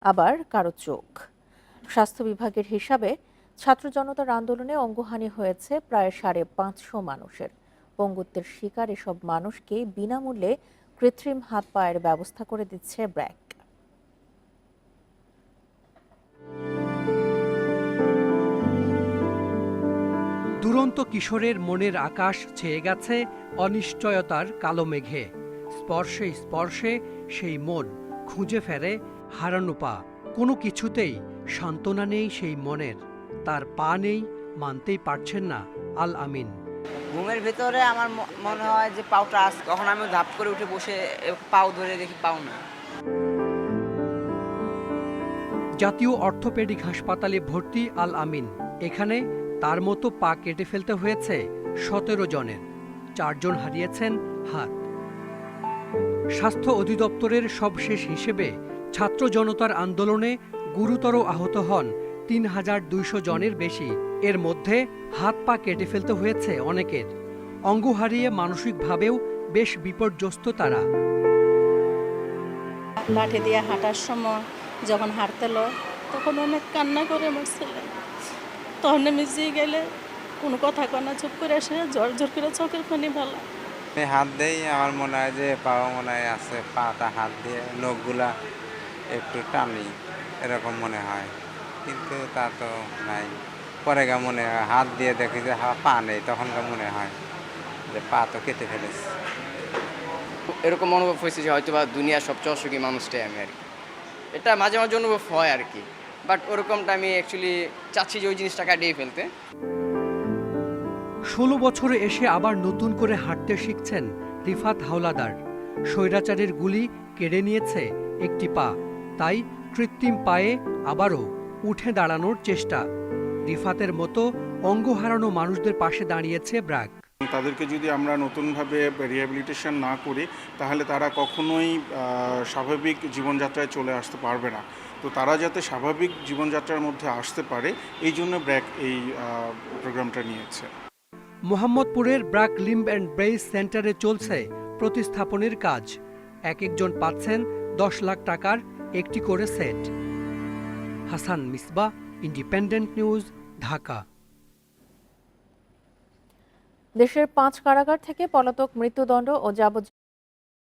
আবার কারো চোখ। স্বাস্থ্য বিভাগের হিসাবে ছাত্র জনতার আন্দোলনে অঙ্গহানি হয়েছে প্রায় ৫৫০ মানুষের। পঙ্গুত্বের শিকার এসব মানুষকে বিনামূল্যে কৃত্রিম হাত পায়ের ব্যবস্থা করে দিচ্ছে ব্র্যাক। দুরন্ত কিশোরের মনের আকাশ ছেয়ে গেছে অনিশ্চয়তার কালো মেঘে। স্পর্শে স্পর্শে সেই মন খুঁজে ফেরে হারানো পা। কোনো কিছুতেই সান্ত্বনা নেই সেই মনের, তার পা নেই, মানতেই পারছেন না আল আমিন। ঘুমের ভিতরে আমার মনে হয় যে পাউটা আছে, তখন আমি ধাপ করে উঠে বসে পাও ধরে দেখি পাও না। জাতীয় অর্থোপেডিক হাসপাতালে ভর্তি আল আমিন। এখানে তার মতো পা কেটে ফেলতে হয়েছে ১৭ জনের, ৪ জন হারিয়েছেন হাত। স্বাস্থ্য অধিদপ্তরের সবশেষ হিসেবে ছাত্র জনতার আন্দোলনে গুরুতর আহত হন ৩,২০০ জনের বেশি। এর মধ্যে হাত পা কেটে ফেলতে হয়েছে অনেকের। অঙ্গ হারিয়ে মানসিকভাবেও বেশ বিপর্যস্ত তারা। লাঠি দিয়ে হাঁটার সময় যখন হাঁটতেল তখন অনেক কান্না করে আমার ছেলে। তখন আমি যে গেলে কোনো কথা কনা চুপ করে এসে জ্বর জ্বর করে চোখের পানি ভালো। আমি হাত দেই, আমার মনে হয় যে পাও মনে হয় আছে, পাটা হাত দিয়ে নখগুলা একটু টানি, এরকম মনে হয়, কিন্তু তা তো নাই। পরে গা মনে হয় হাত দিয়ে দেখি যে পা নেই, তখনকার মনে হয় যে পা তো কেটে ফেলেছে। এরকম অনুভব হয়েছে যে হয়তো বা দুনিয়ার সবচেয়ে অসুখী মানুষটাই আমি আর কি। এটা মাঝে মাঝে অনুভব হয় আর কি, বাট ওরকমটা আমি অ্যাকচুয়ালি চাচ্ছি যে ওই জিনিসটা কাটিয়ে ফেলতে। ১৬ বছরে এসে আবার নতুন করে হাঁটতে শিখছেন রিফাত হাওলাদার। স্বৈরাচারের গুলি কেড়ে নিয়েছে একটি পা, তাই কৃত্রিম পায়ে আবারও উঠে দাঁড়ানোর চেষ্টা। রিফাতের মতো অঙ্গ হারানো মানুষদের পাশে দাঁড়িয়েছে ব্র্যাক। তাদেরকে যদি আমরা নতুনভাবে রিহ্যাবিলিটেশন না করি তাহলে তারা কখনোই স্বাভাবিক জীবনযাত্রায় চলে আসতে পারবে না। তো তারা যাতে স্বাভাবিক জীবনযাত্রার মধ্যে আসতে পারে, এই জন্য ব্র্যাক এই প্রোগ্রামটা নিয়েছে। মোহাম্মদপুরের ব্র্যাক লিম্ব অ্যান্ড ব্রেইস সেন্টারে চলছে প্রতিস্থাপনের কাজ। এক একজন পাচ্ছেন ১০ লাখ টাকার একটি করে set. Hasan Misbah, independent news, Dhaka. দেশের ৫ কারাগার থেকে পলাতক মৃত্যুদণ্ড ও যাবজ্জীবন